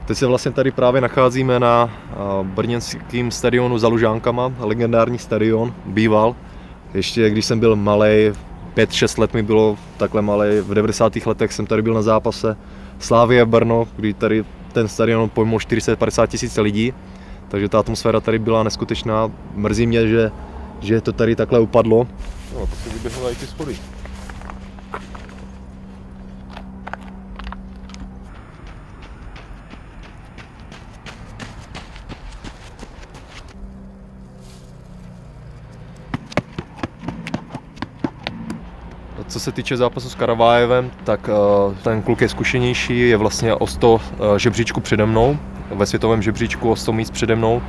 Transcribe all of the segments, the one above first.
Teď se vlastně tady právě nacházíme na brněnském stadionu za Lužánkama, legendární stadion, býval. Ještě když jsem byl malej, 5-6 let mi bylo takhle malej, v 90. letech jsem tady byl na zápase Slavie Brno, kdy tady ten stadion pojmul 450 000 lidí, takže ta atmosféra tady byla neskutečná. Mrzí mě, že to tady takhle upadlo. No, to si vyběhlo i ty schody. Co se týče zápasu s Karavájevem, tak ten kluk je zkušenější, je vlastně o 100 žebříčku přede mnou, ve světovém žebříčku o 100 míst přede mnou,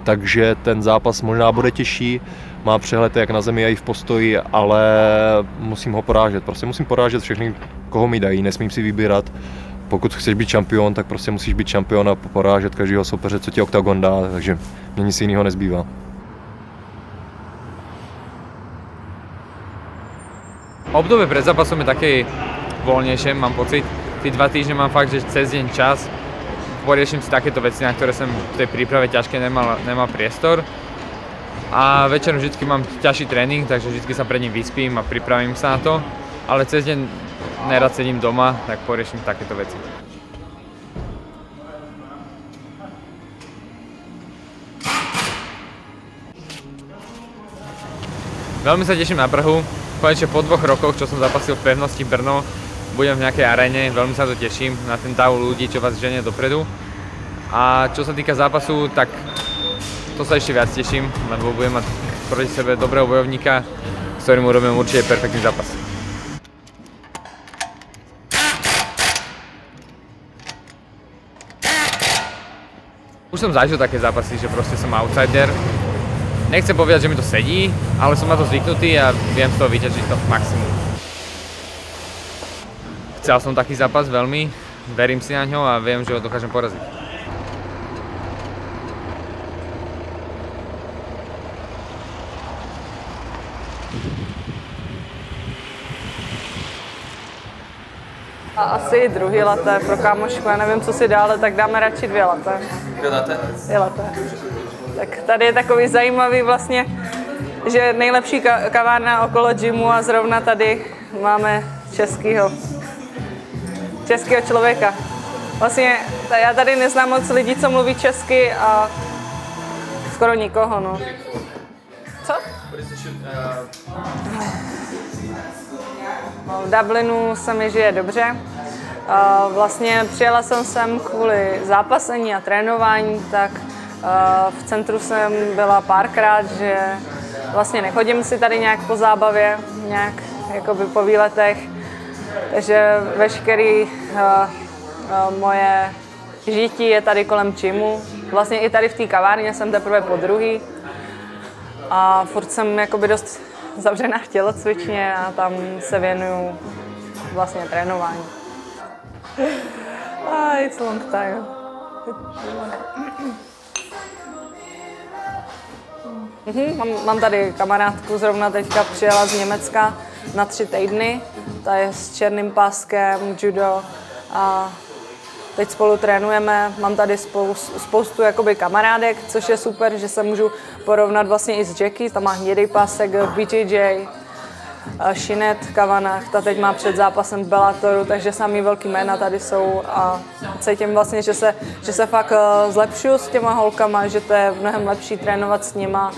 takže ten zápas možná bude těžší, má přehled jak na zemi, i v postoji, ale musím ho porážet. Prostě musím porážet všechny, koho mi dají, nesmím si vybírat. Pokud chceš být šampion, tak prostě musíš být šampion a porážet každého soupeře, co ti oktagon dá, takže mě nic jiného nezbývá. Obdobie pred zápasom je také voľnejšie, mám pocit. Tí 2 týždne mám fakt, že cez deň čas. Poriešim si takéto veci, na ktoré som v tej príprave ťažké nemal priestor. A večer vždy mám ťažší tréning, takže vždy sa pred ním vyspím a pripravím sa na to. Ale cez deň nerad sedím doma, tak poriešim takéto veci. Veľmi sa teším na Prahu. Konečne po 2 rokoch, čo som zapasil v pevnosti Brno, budem v nejakej aréne, veľmi sa to teším na ten dáv ľudí, čo vás ženie dopredu. A čo sa týka zápasu, tak to sa ešte viac teším, lebo budem mať proti sebe dobrého bojovníka, s ktorým urobím určite perfektný zápas. Už som zažil také zápasy, že proste som outsider. Nechcem povedať, že mi to sedí, ale som na to zvyknutý a viem z toho vyťažiť to maximum. Chcel som taký zápas veľmi, verím si na ňo a viem, že ho dokážem poraziť. A asi druhý latte pro kámošku, já nevím, co si dá, ale tak dáme radši 2 latte. 2 latte? 2 latte. Tak tady je takový zajímavý vlastně, že nejlepší kavárna okolo gymu a zrovna tady máme českýho člověka. Vlastně já tady neznám moc lidí, co mluví česky a skoro nikoho, no. Co? V Dublinu se mi žije dobře. Vlastně přijela jsem sem kvůli zápasení a trénování, tak v centru jsem byla párkrát, že vlastně nechodím si tady nějak po zábavě, nějak jakoby po výletech, takže veškerý moje žití je tady kolem gymu. Vlastně i tady v té kavárně jsem teprve po druhý a furt jsem jakoby dost zavřená v tělocvičně a tam se věnuju vlastně trénování. It's a long time. Mám tady kamarádku, zrovna teďka přijela z Německa na 3 týdny. Ta je s černým páskem, judo a teď spolu trénujeme. Mám tady spoustu jakoby kamarádek, což je super, že se můžu porovnat vlastně i s Jackie. Ta má hnědý pásek BJJ, Shinet Kavanagh, ta teď má před zápasem v Bellatoru, takže samý velký jména tady jsou a cítím vlastně, že se fakt zlepšuju s těma holkama, že to je mnohem lepší trénovat s nima,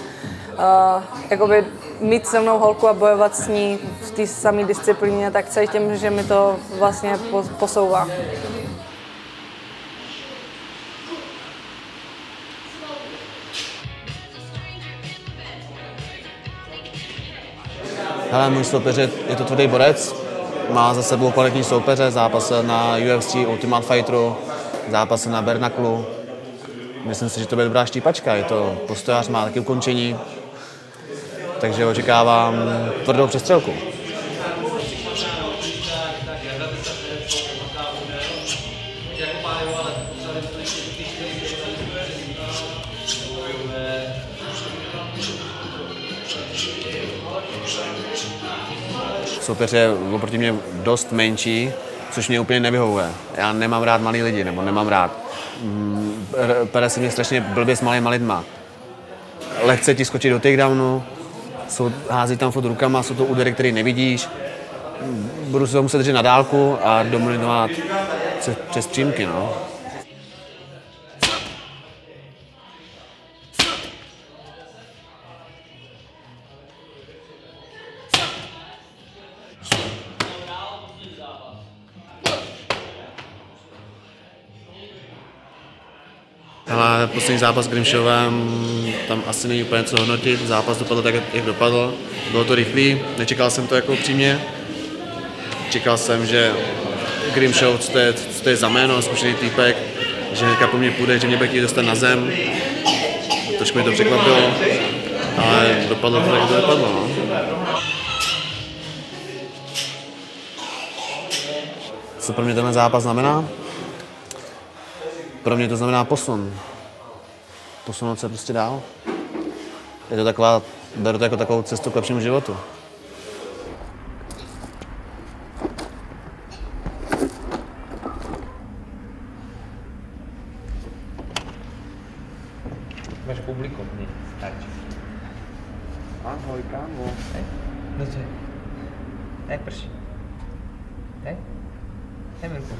jakoby mít se mnou holku a bojovat s ní v té samé disciplíně, tak cítím, že mi to vlastně posouvá. Hele, můj soupeř je to tvrdý borec, má za sebou kvalitní soupeře, zápasy na UFC, Ultimate Fighteru, zápasy na Bernaklu. Myslím si, že to bude dobrá štípačka, je to postojář, má taky ukončení, takže očekávám tvrdou přestřelku. Soupeř je oproti mě dost menší, což mě úplně nevyhovuje. Já nemám rád malý lidi, nebo nemám rád. Pere se mě strašně blbě s malýma lidma. Lehce ti skočí do takedownu, hází tam furt rukama, jsou to údery, které nevidíš. Budu se to muset držet na dálku a dominovat přes přímky. No. Ale poslední zápas s Grimshowem, tam asi není úplně co hodnotit. Zápas dopadl tak, jak dopadl. Bylo to rychlý, nečekal jsem to jako upřímně. Čekal jsem, že Grimshow, co to je za jméno, zkušený týpek, že hnedka po mně půjde, že mě bude chtít dostat na zem. Trošku mě to překvapilo, ale dopadlo to, jak to dopadlo. No. Co pro mě tenhle zápas znamená? Pro mě to znamená posun. Posunout se prostě dál. Je to taková, beru to jako takovou cestu k lepšímu životu. Máš publikum, nie? Stačí. Ahoj, kámo. Hej, no čo? Hej, prší. Hej? Hej, Mirko.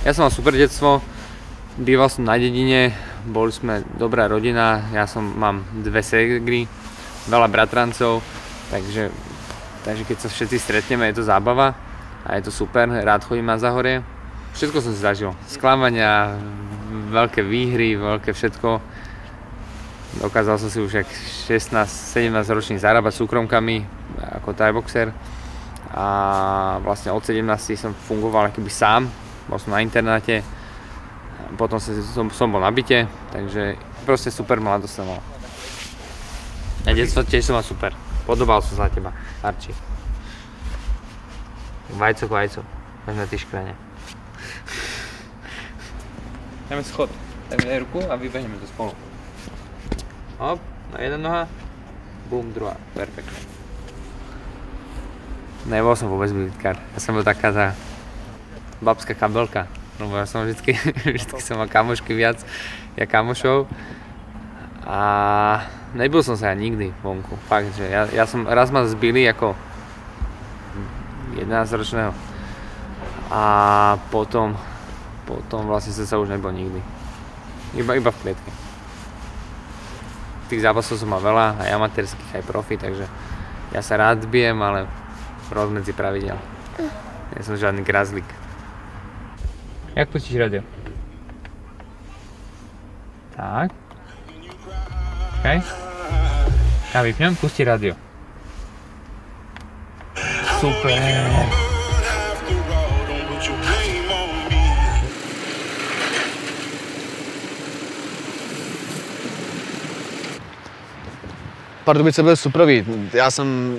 Ja som mal super detstvo. Býval som na dedine, boli sme dobrá rodina, mám 2 segry, veľa bratrancov, takže keď sa všetci stretneme, je to zábava a je to super, rád chodím na Záhorie. Všetko som si zažil, sklamania, veľké výhry, veľké všetko. Dokázal som si už jak 16-17 ročný zarábať súkromkami ako thai-boxer a vlastne od 17 som fungoval akoby sám, bol som na internáte. Potom som bol na byte, takže proste super mladosť som mal. A detstvo tiež som mal super. Podobal som sa na teba, Arči. Vajco k vajco. Máš na tej škrane. Dáme schod. Dáme ruku a vybehneme to spolu. Hop, na jedna noha. Bum, druhá. Perfektne. Nebol som vôbec militkár. Ja som bol taká tá babská kabelka. Lebo ja som vždycky som mal kamošky viac, ja kamošov a nebyl som sa ja nikdy vonku, fakt, že ja som, raz ma zbili ako 11-ročného a potom vlastne som sa už nebol nikdy, iba v klietke. Tých zápasov som mal veľa, aj amatérských, aj profi, takže ja sa rád bijem, ale rozmedzi pravidel. Nie som žiadny grazlík. Jak pustíš radio? Tak. OK. Ja vypnem, pustí radio. Super. Pardubice byly superový.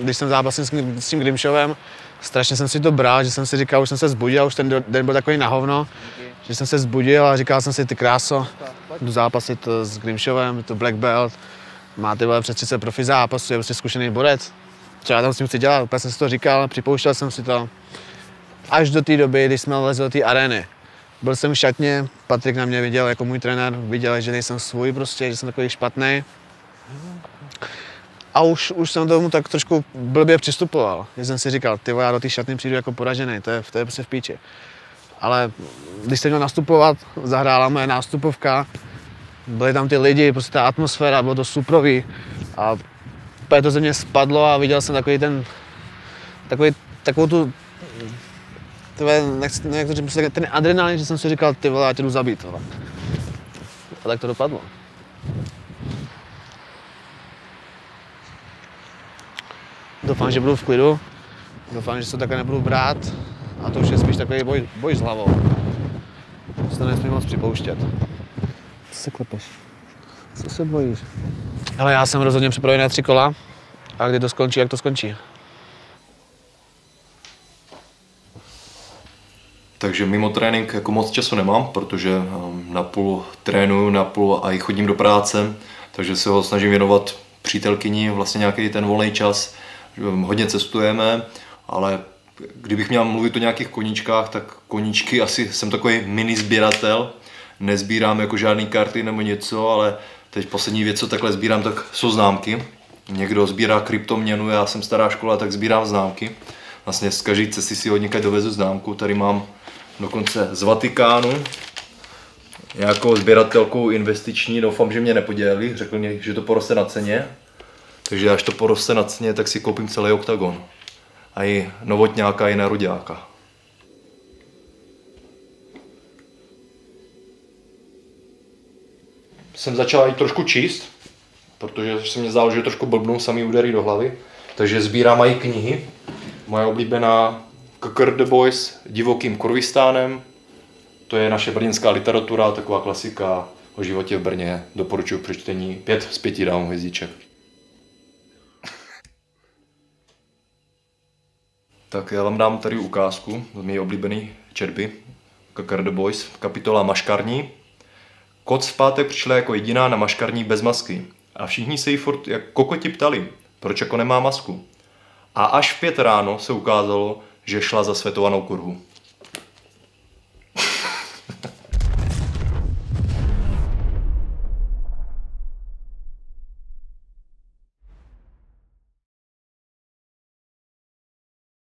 Když jsem zápasil s tím Grimshowem, strašně jsem si to bral, že jsem si říkal, už jsem se zbudil, už ten den byl takový na hovno, že jsem se zbudil a říkal jsem si, ty kráso, jdu zápasit s Grimshowem, to black belt, má ty vole přes 30 profi zápasů, je prostě zkušený borec. Co já tam s tím chci dělat, úplně jsem si to říkal, připouštěl jsem si to. Až do té doby, když jsme lezli do té arény. Byl jsem v šatně, Patrik na mě viděl jako můj trenér, viděl, že nejsem svůj prostě, že jsem takový špatný. A už jsem tomu tak trošku blbě přistupoval, že jsem si říkal, ty já do té šatny přijdu jako poražený, to je prostě v píči. Ale když jsem měl nastupovat, zahrála moje nástupovka, byli tam ty lidi, prostě ta atmosféra, bylo to suprový a to ze mě spadlo a viděl jsem takovou tu, jak to říct, ten adrenalin, že jsem si říkal, ty vole, já tě jdu zabít. A tak to dopadlo. Doufám, že budu v klidu, doufám, že se to takhle nebudu brát a to už je spíš takový boj s hlavou. Se to nesmím moc připouštět. Co se klepeš? Co se bojíš? Ale já jsem rozhodně připravený na 3 kola a kdy to skončí, jak to skončí. Takže mimo trénink jako moc času nemám, protože napůl trénuju, napůl a i chodím do práce, takže se ho snažím věnovat přítelkyni, vlastně nějaký ten volný čas. Hodně cestujeme, ale Kdybych měl mluvit o nějakých koníčkách, tak koníčky asi jsem takový mini sběratel. Nezbírám jako žádný karty nebo něco, ale teď poslední věc, co takhle sbírám, tak jsou známky. Někdo sbírá kryptoměnu, já jsem stará škola, tak sbírám známky. Vlastně z každé cesty si od někde dovezu známku. Tady mám dokonce z Vatikánu. Nějakou sběratelkou investiční, doufám, že mě nepodělili. Řekl mi, že to poroste na ceně. Takže až to poroste na ceně, tak si koupím celý oktagon. A i novotňáka, i nároďáka. Jsem začal i trošku číst, protože se mě zdálo, že trošku blbnou samý údery do hlavy. Takže sbírám i knihy. Moje oblíbená Cocker the Boys Divokým Kurvistánem. To je naše brněnská literatura, taková klasika o životě v Brně. Doporučuji k přečtení, 5 z 5 dám hvězdiček. Tak já vám dám tady ukázku z mé oblíbené četby Cocker the Boys, kapitola Maškarní. Koc v pátek přišla jako jediná na maškarní bez masky a všichni se jí furt jak kokoti ptali, proč jako nemá masku. A až v 5 ráno se ukázalo, že šla za světovanou kurvu.